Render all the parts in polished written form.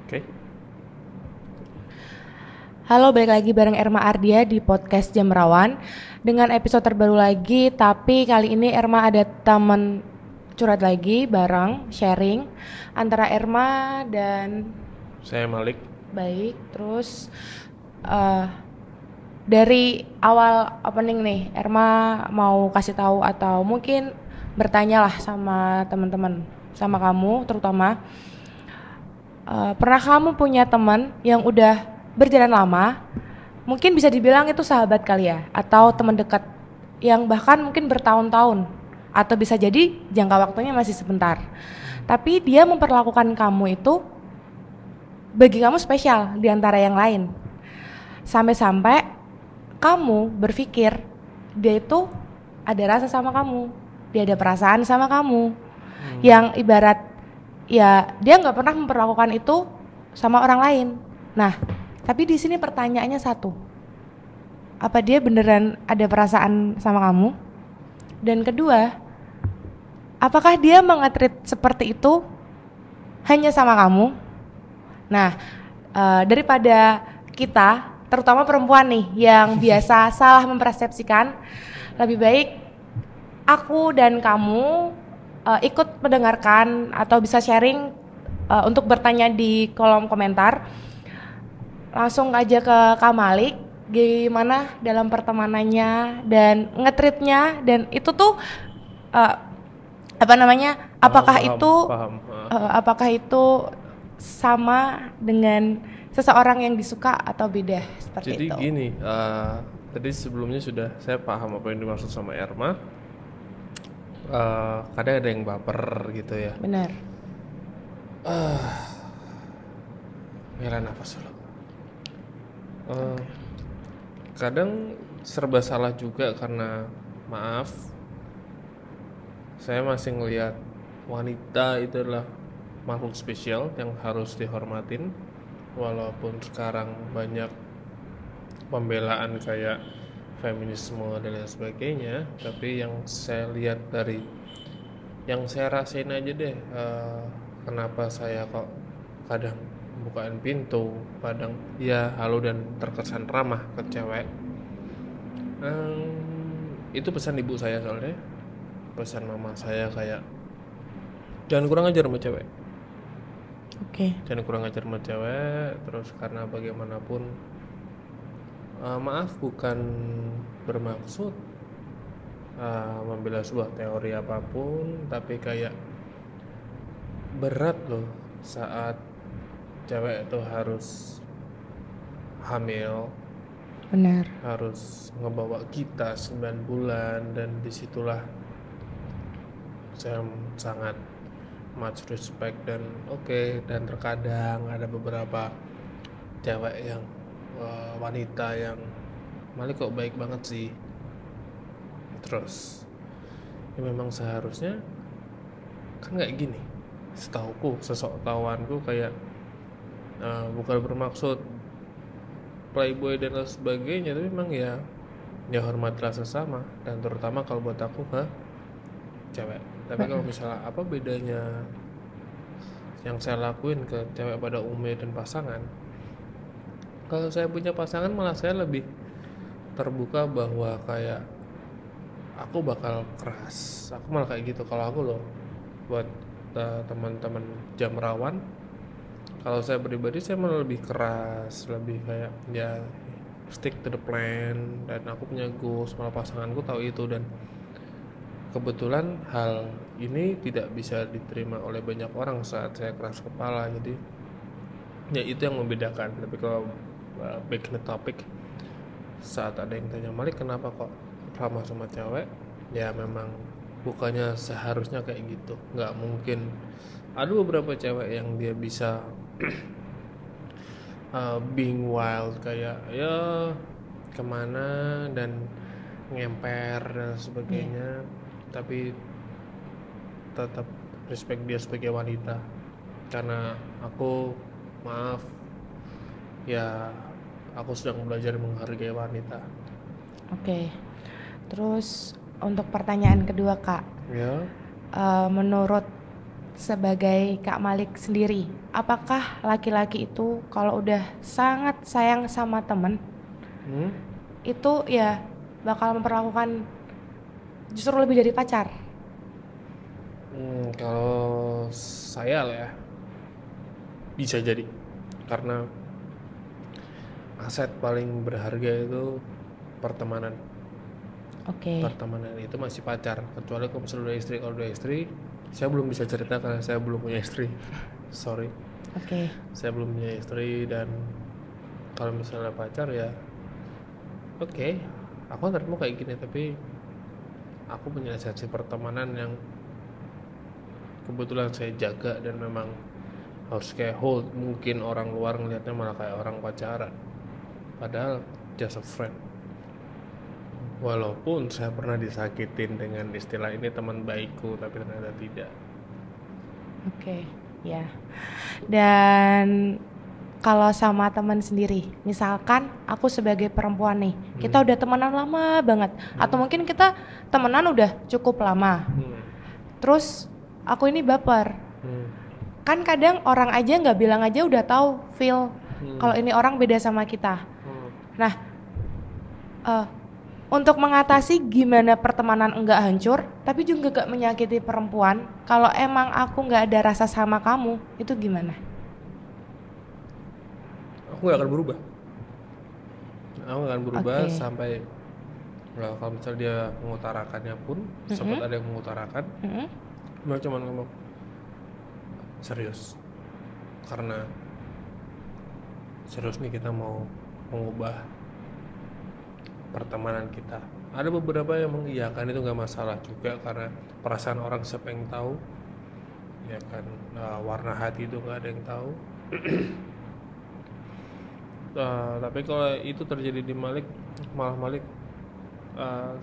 Oke. Halo, balik lagi bareng Erma Ardia di podcast Jam Rawan dengan episode terbaru lagi. Tapi kali ini Erma ada teman curhat lagi bareng sharing antara Erma dan Saya Malik. Baik. Terus dari awal opening nih, Erma mau kasih tahu atau mungkin bertanya lah sama teman-teman, sama kamu terutama. Pernah kamu punya teman yang udah berjalan lama, mungkin bisa dibilang itu sahabat kali ya, atau teman dekat yang bahkan mungkin bertahun-tahun, atau bisa jadi jangka waktunya masih sebentar, tapi dia memperlakukan kamu itu bagi kamu spesial di antara yang lain, sampai-sampai kamu berpikir dia itu ada rasa sama kamu, dia ada perasaan sama kamu, yang ibarat ya dia nggak pernah memperlakukan itu sama orang lain. Nah, tapi di sini pertanyaannya satu, apa dia beneran ada perasaan sama kamu? Dan kedua, apakah dia mengetreat seperti itu hanya sama kamu? Nah, daripada kita, terutama perempuan nih yang biasa salah mempersepsikan, lebih baik aku dan kamu ikut mendengarkan atau bisa sharing untuk bertanya di kolom komentar. Langsung aja ke Kak Malik, gimana dalam pertemanannya dan ngetritnya, dan itu tuh apakah itu sama dengan seseorang yang disuka atau beda seperti Jadi itu? gini, tadi sebelumnya sudah saya paham apa yang dimaksud sama Erma. Kadang ada yang baper gitu ya. Benar. Ngira nafas dulu. Kadang serba salah juga karena maaf, saya masih ngelihat wanita itu adalah makhluk spesial yang harus dihormatin. Walaupun sekarang banyak pembelaan kayak feminisme dan lain sebagainya, tapi yang saya lihat dari yang saya rasain aja deh, kenapa saya kok kadang bukain pintu, kadang ya halo dan terkesan ramah ke cewek. Itu pesan ibu saya, soalnya pesan mama saya kayak jangan kurang ajar sama cewek. Oke. Jangan kurang ajar sama cewek. Terus karena bagaimanapun, maaf bukan bermaksud membela sebuah teori apapun, tapi kayak berat loh saat cewek itu harus hamil, Benar. harus ngebawa kita 9 bulan, dan disitulah saya sangat much respect dan oke. Dan terkadang ada beberapa cewek yang wanita yang Malik kok baik banget sih, terus ya memang seharusnya kan nggak gini. Setauku, sesok tahuanku kayak bukan bermaksud playboy dan lain sebagainya, tapi memang ya hormatlah sesama, dan terutama kalau buat aku ke cewek. Tapi kalau misalnya apa bedanya yang saya lakuin ke cewek pada umumnya dan pasangan, kalau saya punya pasangan malah saya lebih terbuka bahwa kayak aku bakal keras, aku malah kayak gitu kalau aku loh. Buat teman-teman Jam Rawan, kalau saya pribadi saya malah lebih keras, lebih kayak ya stick to the plan, dan aku punya goals, malah pasanganku tahu itu. Dan kebetulan hal ini tidak bisa diterima oleh banyak orang saat saya keras kepala, jadi ya itu yang membedakan. Tapi kalau back to the topic, saat ada yang tanya Malik kenapa kok ramah sama cewek, ya memang bukannya seharusnya kayak gitu, nggak mungkin. Ada beberapa cewek yang dia bisa being wild, kayak ya kemana dan ngemper dan sebagainya, tapi tetap respect dia sebagai wanita. Karena aku, maaf ya, aku sedang belajar menghargai wanita. Oke. Terus untuk pertanyaan kedua, Kak. Ya. Menurut sebagai Kak Malik sendiri, apakah laki-laki itu kalau udah sangat sayang sama temen itu ya bakal memperlakukan justru lebih dari pacar? Kalau saya lah ya, bisa jadi karena aset paling berharga itu pertemanan. Oke. Pertemanan itu masih pacar, kecuali kalau misalnya udah istri. Kalau udah istri, saya belum bisa cerita karena saya belum punya istri. Sorry, Oke. saya belum punya istri. Dan kalau misalnya pacar ya oke, aku terima kayak gini, tapi aku punya esensi pertemanan yang kebetulan saya jaga dan memang harus kayak hold. Mungkin orang luar ngelihatnya malah kayak orang pacaran, padahal just a friend. Walaupun saya pernah disakitin dengan istilah ini teman baikku, tapi ternyata tidak. Oke, ya. Dan kalau sama teman sendiri, misalkan aku sebagai perempuan nih, kita udah temenan lama banget, atau mungkin kita temenan udah cukup lama, terus aku ini baper. Kan kadang orang aja nggak bilang aja udah tahu feel kalau ini orang beda sama kita. Nah, untuk mengatasi gimana pertemanan enggak hancur, tapi juga gak menyakiti perempuan, kalau emang aku nggak ada rasa sama kamu, itu gimana? Aku gak akan berubah. Aku gak akan berubah Oke. sampai kalau misalnya dia mengutarakannya pun, sempat ada yang mengutarakan, dia cuma ngomong serius, karena serius nih kita mau mengubah pertemanan kita. Ada beberapa yang mengiyakan, itu nggak masalah juga karena perasaan orang siapa yang tahu, ya kan. Warna hati itu nggak ada yang tahu. Tapi kalau itu terjadi di Malik, malah Malik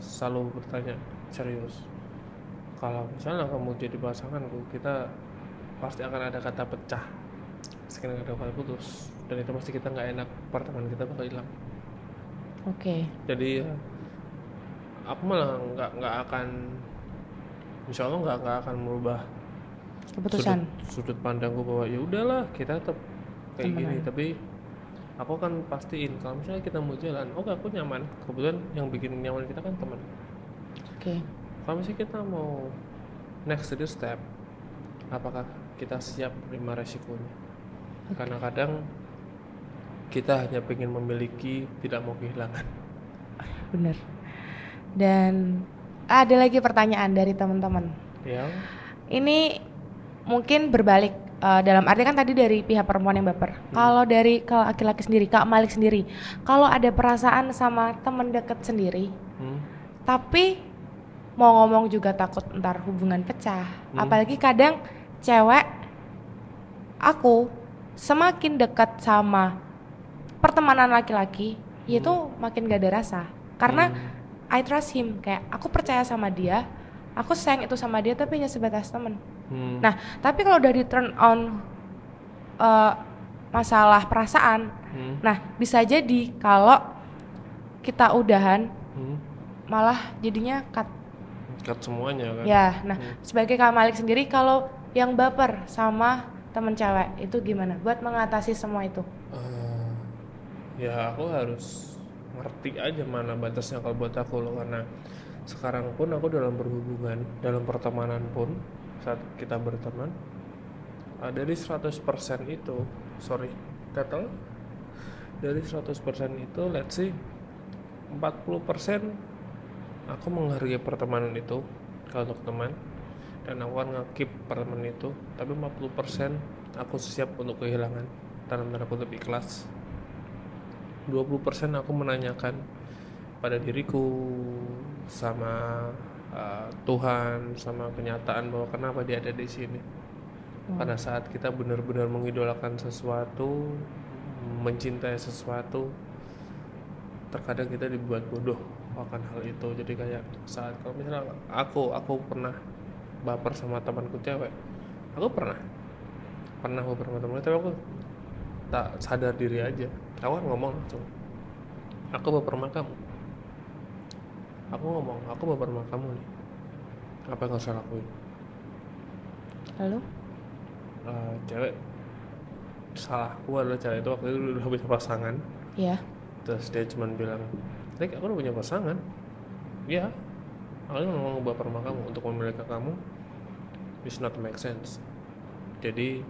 selalu bertanya serius, kalau misalnya kamu jadi pasanganku, kita pasti akan ada kata pecah, pasti akan ada kata putus, dan itu pasti kita nggak enak, pertemanan kita bakal hilang. Oke. Jadi aku malah nggak akan, insya Allah nggak akan merubah Keputusan. sudut pandangku bahwa ya udahlah kita tetap kayak Temenan. gini. Tapi aku kan pastiin kalau misalnya kita mau jalan, oke aku nyaman, kebetulan yang bikin nyaman kita kan teman. Oke. Kalau misalnya kita mau next to the step, apakah kita siap menerima resikonya? Karena kadang kita hanya pengen memiliki, tidak mau kehilangan. Bener. Dan ada lagi pertanyaan dari teman-teman. Ya. Ini mungkin berbalik, dalam arti kan tadi dari pihak perempuan yang baper. Kalau dari kalau laki-laki sendiri, Kak Malik sendiri, kalau ada perasaan sama teman dekat sendiri, tapi mau ngomong juga takut ntar hubungan pecah. Apalagi kadang cewek, aku semakin dekat sama pertemanan laki-laki, itu makin gak ada rasa. Karena I trust him, kayak aku percaya sama dia, aku sayang itu sama dia, tapi hanya sebatas teman. Nah, tapi kalau udah di turn on masalah perasaan, nah bisa jadi kalau kita udahan, malah jadinya cut semuanya kan. ya. Nah, sebagai Kak Malik sendiri, kalau yang baper sama temen cewek itu gimana buat mengatasi semua itu? Ya aku harus ngerti aja mana batasnya kalau buat aku loh, karena sekarang pun aku dalam berhubungan, dalam pertemanan pun, saat kita berteman, dari 100% itu, dari 100% itu let's say 40% aku menghargai pertemanan itu kalau untuk teman, dan aku akan nge-keep pertemanan itu. Tapi 40% aku siap untuk kehilangan, dalam tanda kutip ikhlas. 20% aku menanyakan pada diriku, sama Tuhan, sama kenyataan bahwa kenapa dia ada di sini. Pada saat kita benar-benar mengidolakan sesuatu, mencintai sesuatu, terkadang kita dibuat bodoh akan hal itu. Jadi kayak saat kalau misalnya aku pernah baper sama temanku cewek, aku pernah baper sama temanku, tapi aku tak sadar diri aja. Aku kan ngomong langsung, aku baper sama kamu. Aku baper sama kamu nih. Apa yang harus saya lakuin? Lalu? cewek, salahku adalah cewek itu waktu itu udah punya pasangan, Iya. terus dia cuman bilang, Rick, aku udah punya pasangan. Ya, aku mau baper sama kamu, untuk memiliki kamu it's not make sense. Jadi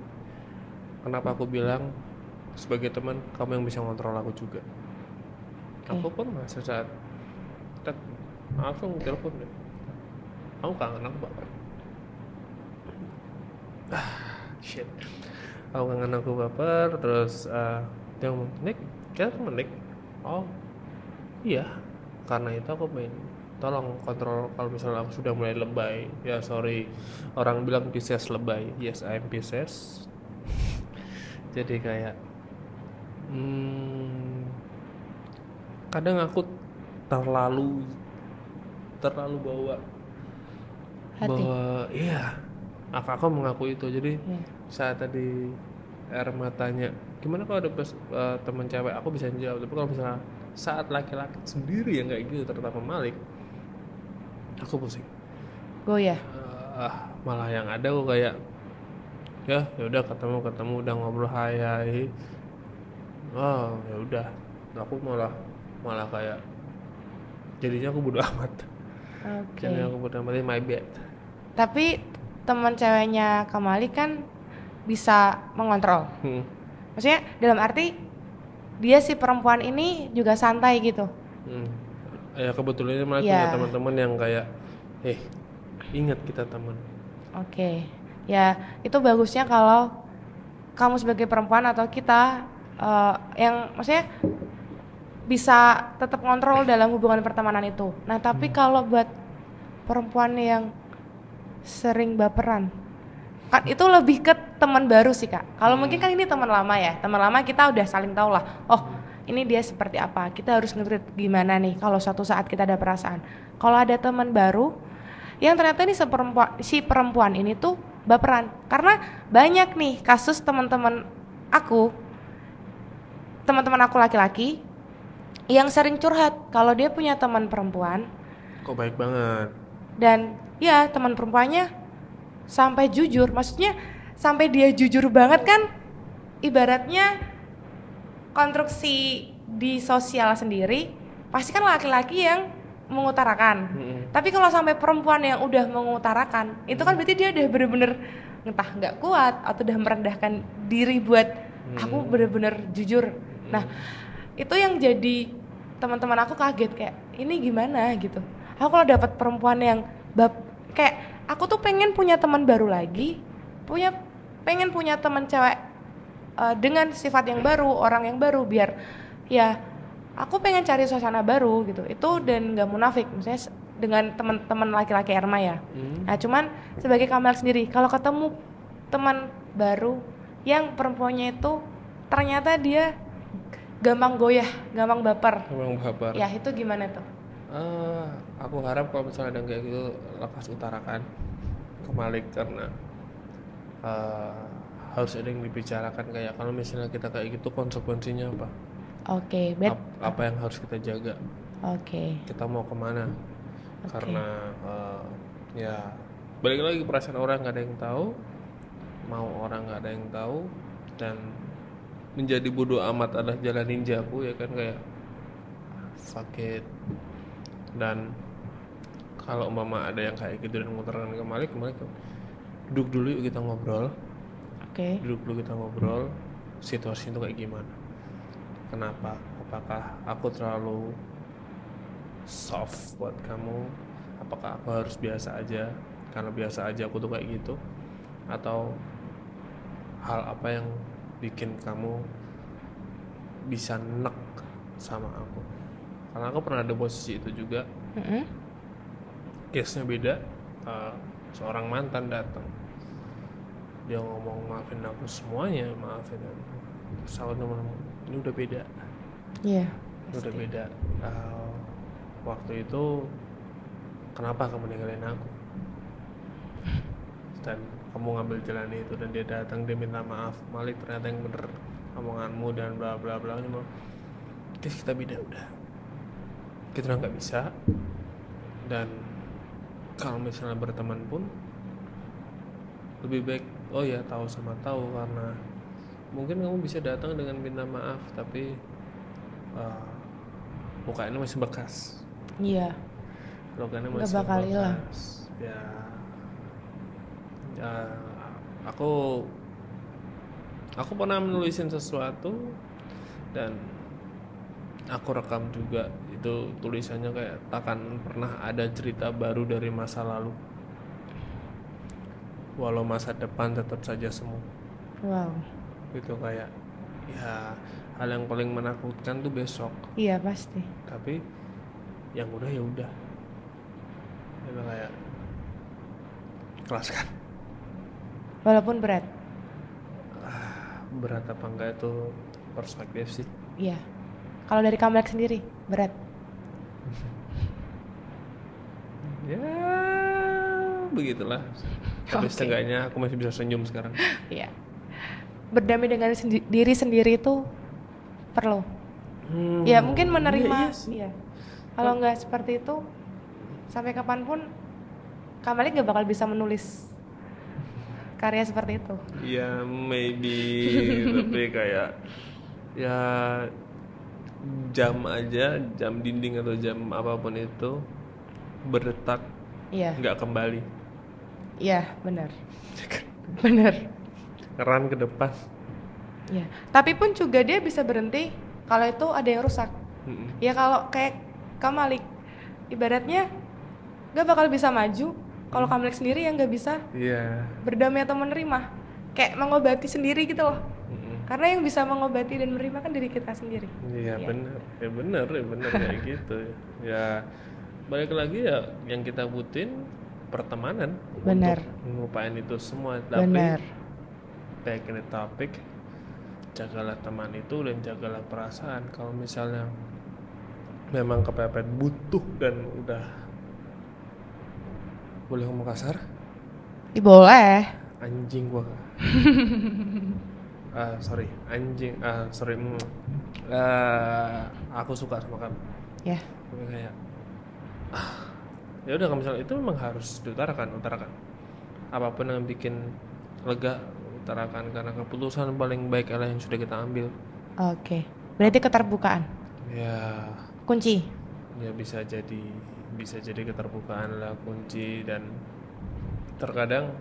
kenapa aku bilang sebagai teman kamu yang bisa ngontrol aku juga. Aku pun masa saat langsung telepon deh, aku kangen aku baper. Shit, aku kangen aku baper. Terus dia ngomong, Nick, kita temen Nick. Oh iya, karena itu aku main, tolong kontrol kalau misalnya aku sudah mulai lebay. Ya sorry, orang bilang Pisces lebay. Yes, I'm Pisces. Jadi kayak kadang aku terlalu bawa Hati. iya, aku mengaku itu. Jadi Iya. saat tadi Erma tanya gimana kalau ada teman cewek, aku bisa jawab. Tapi kalau misalnya saat laki-laki sendiri yang kayak gitu, terutama Malik, aku pusing. Goyah. Malah yang ada aku kayak ya udah ketemu udah ngobrol hai. Oh ya udah, aku malah kayak jadinya aku bodo amat. Oke. Jadinya aku bodo amat, my bad. Tapi teman ceweknya Kamali kan bisa mengontrol. Maksudnya dalam arti dia si perempuan ini juga santai gitu. Ya kebetulan malah Ya. punya teman-teman yang kayak ingat kita teman. Oke. Ya, itu bagusnya kalau kamu sebagai perempuan atau kita yang maksudnya bisa tetap kontrol dalam hubungan pertemanan itu. Nah, tapi kalau buat perempuan yang sering baperan, kan itu lebih ke teman baru sih, Kak. Kalau mungkin kan ini teman lama ya. Teman lama kita udah saling tahu lah. Oh, ini dia seperti apa. Kita harus ngerti gimana nih kalau suatu saat kita ada perasaan. Kalau ada teman baru yang ternyata ini si perempuan ini tuh baperan. Karena banyak nih kasus teman-teman aku laki-laki yang sering curhat kalau dia punya teman perempuan. Kok baik banget. Dan ya teman perempuannya sampai jujur, maksudnya sampai dia jujur banget kan, ibaratnya konstruksi di sosial sendiri pasti kan laki-laki yang mengutarakan. Tapi kalau sampai perempuan yang udah mengutarakan, itu kan berarti dia udah bener-bener entah nggak kuat atau udah merendahkan diri buat aku bener-bener jujur. Nah itu yang jadi teman-teman aku kaget, kayak ini gimana gitu. Aku kalau dapat perempuan yang kayak aku tuh pengen punya teman baru lagi, pengen punya teman cewek dengan sifat yang baru, orang yang baru, biar ya aku pengen cari suasana baru gitu. Itu dan nggak munafik, misalnya dengan teman-teman laki-laki Erma ya. Nah cuman sebagai Kamel sendiri, kalau ketemu teman baru yang perempuannya itu ternyata dia gampang goyah, gampang baper. Ya itu gimana tuh? Aku harap kalau misalnya ada kayak gitu lekas utarakan ke Malik, karena harus ada yang dibicarakan, kayak kalau misalnya kita kayak gitu konsekuensinya apa? Oke, apa yang harus kita jaga? Oke. Kita mau kemana? Karena ya balik lagi, perasaan orang nggak ada yang tahu, mau orang nggak ada yang tahu, dan menjadi bodoh amat adalah jalan ninjaku, ya kan, kayak fuck it. Dan kalau mama ada yang kayak gitu dan ngutarakan ke Malik duduk dulu yuk kita ngobrol. Duduk dulu kita ngobrol, situasi itu kayak gimana, kenapa, apakah aku terlalu soft buat kamu, apakah aku harus biasa aja karena biasa aja aku tuh kayak gitu, atau hal apa yang bikin kamu bisa nek sama aku. Karena aku pernah ada posisi itu juga. Case-nya beda. Seorang mantan datang, dia ngomong maafin aku semuanya, maafin aku. Terus aku ngomong ini udah beda. Iya. Udah beda. Waktu itu kenapa kamu ninggalin aku? Dan kamu ngambil jalan itu, dan dia datang, dia minta maaf, Malik ternyata yang bener omonganmu dan bla bla bla. Guys, kita beda udah. Kita udah nggak bisa. Dan kalau misalnya berteman pun lebih baik oh ya tahu sama tahu, karena mungkin kamu bisa datang dengan minta maaf tapi mukanya masih bekas, Iya, loganya nggak masih bakal hilang. bekas. Ya, aku pernah menulisin sesuatu dan aku rekam juga. Itu tulisannya kayak takkan pernah ada cerita baru dari masa lalu, walau masa depan tetap saja semu. Wow. Gitu, kayak ya hal yang paling menakutkan tuh besok, Iya pasti. tapi yang udah ya udah. Itu kayak ikhlaskan. Walaupun berat. Berat apa enggak itu perspektif sih. Iya. Kalau dari Kamalek sendiri berat. Ya begitulah. Tapi Oke. setengahnya aku masih bisa senyum sekarang. Iya. Berdamai dengan diri sendiri itu perlu. Ya mungkin menerima. Iya sih. Iya. Kalau nggak seperti itu, sampai kapanpun Kamalek nggak bakal bisa menulis karya seperti itu. Ya maybe tapi kayak ya jam aja, jam dinding atau jam apapun itu berdetak Iya. nggak kembali, Iya, benar. Benar. keran ke depan. Iya. Tapi pun juga dia bisa berhenti kalau itu ada yang rusak. Ya kalau kayak Kamalik, ibaratnya gak bakal bisa maju kalau Kamalik sendiri yang gak bisa Iya. berdamai atau menerima, kayak mengobati sendiri gitu loh. Karena yang bisa mengobati dan menerima kan diri kita sendiri. Iya Iya. benar kayak gitu. Ya balik lagi ya yang kita butuhin pertemanan Benar. untuk ngelupain itu semua. Tapi Benar. back in the topic, jagalah teman itu dan jagalah perasaan. Kalau misalnya memang kepepet butuh dan udah, boleh ngomong kasar, Boleh. anjing gua. Anjing. Aku suka sama kamu. Ya. Tapi kayak ya udah, kalau misalnya itu memang harus diutarakan. Apapun yang bikin lega, utarakan, karena keputusan paling baik adalah yang sudah kita ambil. Oke. Berarti keterbukaan Ya, kunci. ya bisa jadi keterbukaan lah kunci. Dan terkadang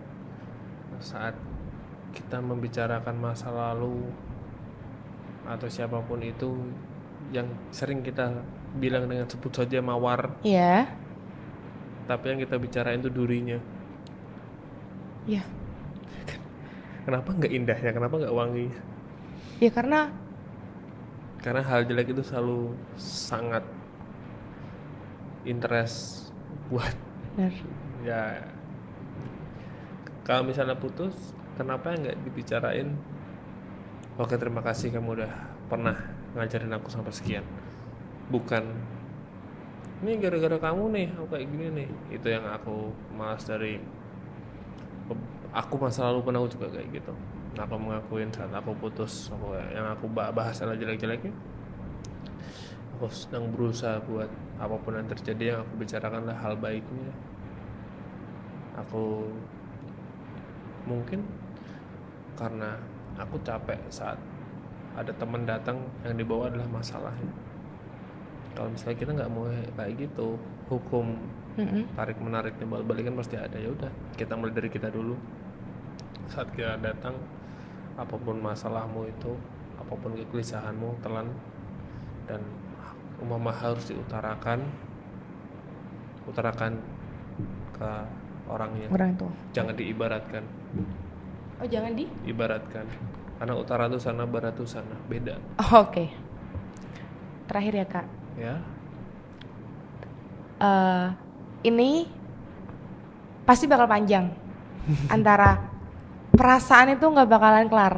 saat kita membicarakan masa lalu atau siapapun itu, yang sering kita bilang dengan sebut saja mawar, Iya. tapi yang kita bicarain itu durinya. Ya. Kenapa nggak indahnya? Kenapa nggak wanginya? Ya karena Hal jelek itu selalu sangat interest buat benar. ya. Kalau misalnya putus, kenapa nggak dibicarain? Oke, terima kasih kamu udah pernah ngajarin aku sampai sekian. Bukan, ini gara-gara kamu nih aku kayak gini nih. Itu yang aku malas dari aku masa lalu. Pernah aku juga kayak gitu. Aku mengakuin saat aku putus, yang aku bahas adalah jelek-jeleknya. Aku sedang berusaha buat apapun yang terjadi, yang aku bicarakanlah hal baiknya. Aku mungkin karena aku capek saat ada teman datang yang dibawa adalah masalahnya. Kalau misalnya kita nggak mau kayak gitu, hukum tarik menarik timbal balik kan pasti ada. Ya udah, kita mulai dari kita dulu. Saat kita datang, apapun masalahmu itu, apapun kegelisahanmu, telan dan umpama harus diutarakan ke orangnya. Orang itu. Jangan diibaratkan. Oh, jangan Ibaratkan. Karena utara tuh sana, barat tuh sana, beda. Oh, oke. Terakhir ya, Kak. Ya. Ini pasti bakal panjang. Antara perasaan itu nggak bakalan kelar.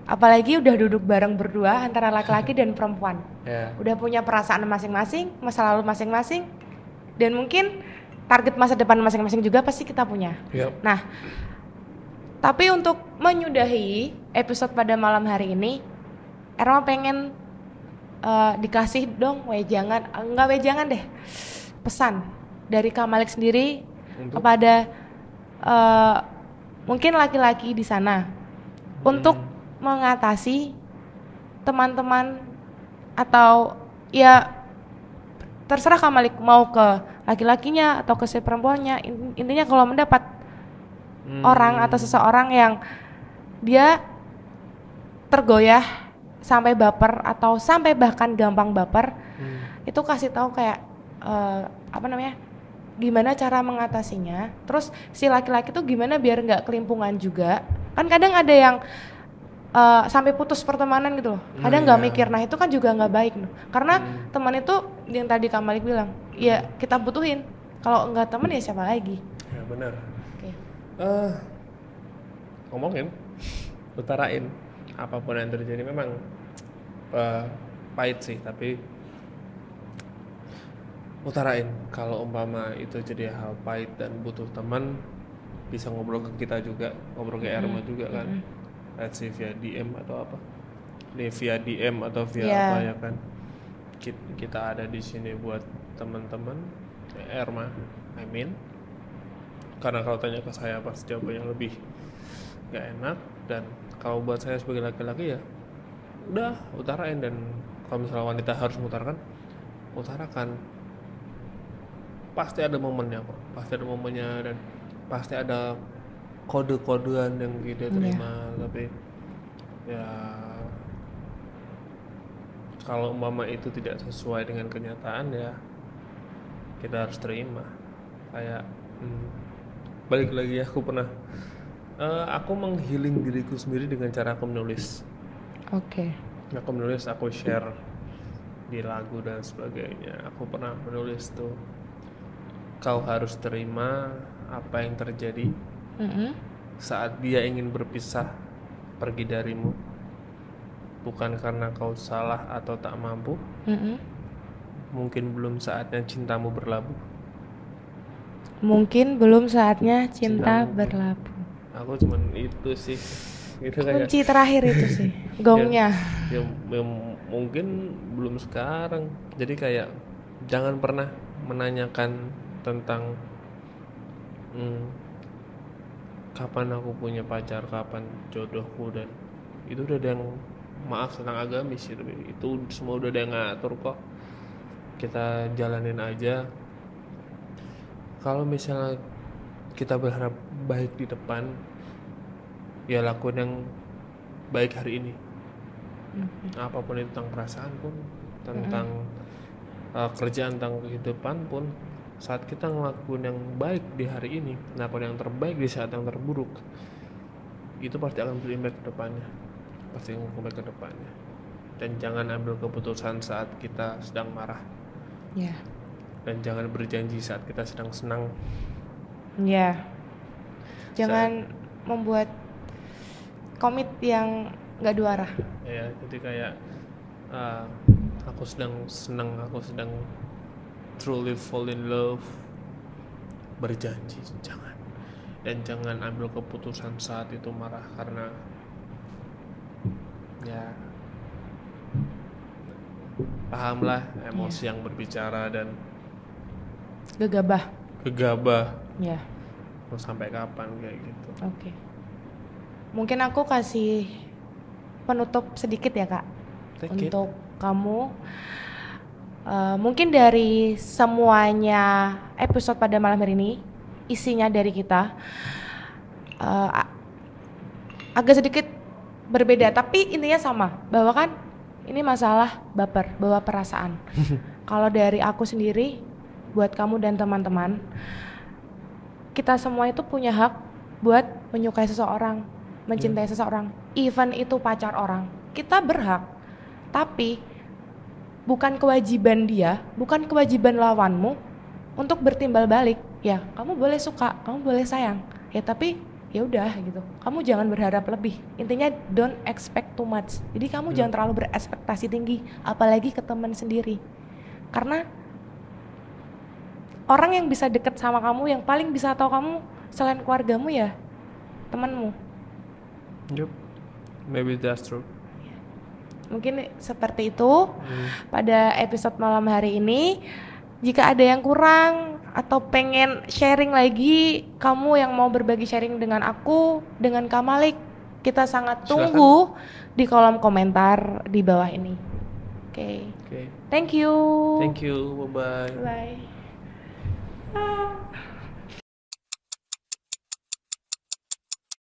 Apalagi udah duduk bareng berdua antara laki-laki dan perempuan. Ya. Udah punya perasaan masing-masing, masa lalu masing-masing, dan mungkin target masa depan masing-masing juga pasti kita punya. Yep. Nah, tapi untuk menyudahi episode pada malam hari ini, Erma pengen dikasih dong wejangan deh, pesan dari Kak Malik sendiri kepada mungkin laki-laki di sana untuk mengatasi teman-teman atau ya terserah Kak Malik mau ke laki-lakinya atau ke si perempuannya. Intinya kalau mendapat orang atau seseorang yang dia tergoyah sampai baper atau sampai bahkan gampang baper, itu kasih tahu kayak gimana cara mengatasinya. Terus si laki-laki tuh gimana biar nggak kelimpungan juga. Kan kadang ada yang sampai putus pertemanan gitu loh. Kadang nggak mikir. Nah itu kan juga nggak baik loh. Karena teman itu yang tadi Kak Malik bilang, ya kita butuhin. Kalau nggak teman ya siapa lagi? Ya benar. Okay. Ngomongin, utarain apapun yang terjadi memang pahit sih, tapi utarain. Kalau umpama itu jadi hal pahit dan butuh teman, bisa ngobrol ke kita juga, ngobrol ke Erma juga kan. Let's say via DM atau apa, via DM atau via apa ya kan. Kita ada di sini buat teman-teman Erma, I mean. Karena kalau tanya ke saya pasti jawabannya lebih gak enak, dan kalau buat saya sebagai laki-laki ya udah utarain. Dan kalau misalnya wanita harus mengutarakan, utarakan. Pasti ada momennya kok, pasti ada momennya, dan pasti ada kode-kodean yang kita terima. Tapi ya kalau umpama itu tidak sesuai dengan kenyataan ya kita harus terima. Kayak balik lagi, aku pernah aku menghealing diriku sendiri dengan cara aku menulis. Aku menulis, aku share di lagu dan sebagainya. Aku pernah menulis tuh, kau harus terima apa yang terjadi saat dia ingin berpisah pergi darimu, bukan karena kau salah atau tak mampu. Mungkin belum saatnya cintamu berlabuh. Mungkin belum saatnya cinta berlabuh. Aku cuman itu sih, itu kayak kunci terakhir itu sih, gongnya. Ya, mungkin belum sekarang. Jadi kayak jangan pernah menanyakan tentang kapan aku punya pacar, kapan jodohku, dan itu udah ada yang, maaf tentang agamis itu semua udah ada yang ngatur kok. Kita jalanin aja. Kalau misalnya kita berharap baik di depan, ya lakuin yang baik hari ini. Apapun itu, tentang perasaan pun, tentang kerjaan, tentang kehidupan pun, saat kita ngelakuin yang baik di hari ini, ngelakuin yang terbaik di saat yang terburuk, itu pasti akan berimpact ke depannya, pasti berimpact ke depannya. Dan jangan ambil keputusan saat kita sedang marah. Dan jangan berjanji saat kita sedang senang. Jangan membuat komit yang nggak dua arah. Ya, jadi kayak aku sedang senang, aku sedang truly fall in love, berjanji jangan. Dan jangan ambil keputusan saat itu marah, karena ya pahamlah emosi yang berbicara dan gegabah. Mau sampai kapan kayak gitu. Mungkin aku kasih penutup sedikit ya Kak. Untuk kamu. Mungkin dari semuanya episode pada malam hari ini, isinya dari kita agak sedikit berbeda, tapi intinya sama, bahwa kan ini masalah baper, bawa perasaan. Kalau dari aku sendiri, buat kamu dan teman-teman, kita semua itu punya hak buat menyukai seseorang, mencintai seseorang, even itu pacar orang. Kita berhak, tapi bukan kewajiban dia, bukan kewajiban lawanmu untuk bertimbal balik. Ya, kamu boleh suka, kamu boleh sayang, ya tapi ya udah gitu. Kamu jangan berharap lebih. Intinya don't expect too much. Jadi kamu jangan terlalu berekspektasi tinggi, apalagi ke teman sendiri. Karena orang yang bisa deket sama kamu, yang paling bisa tahu kamu selain keluargamu ya temanmu. Maybe that's true. Mungkin seperti itu pada episode malam hari ini. Jika ada yang kurang atau pengen sharing lagi, kamu yang mau berbagi sharing dengan aku, dengan Kak Malik, kita sangat tunggu di kolom komentar di bawah ini. Oke. Thank you. Thank you. Bye bye. Bye.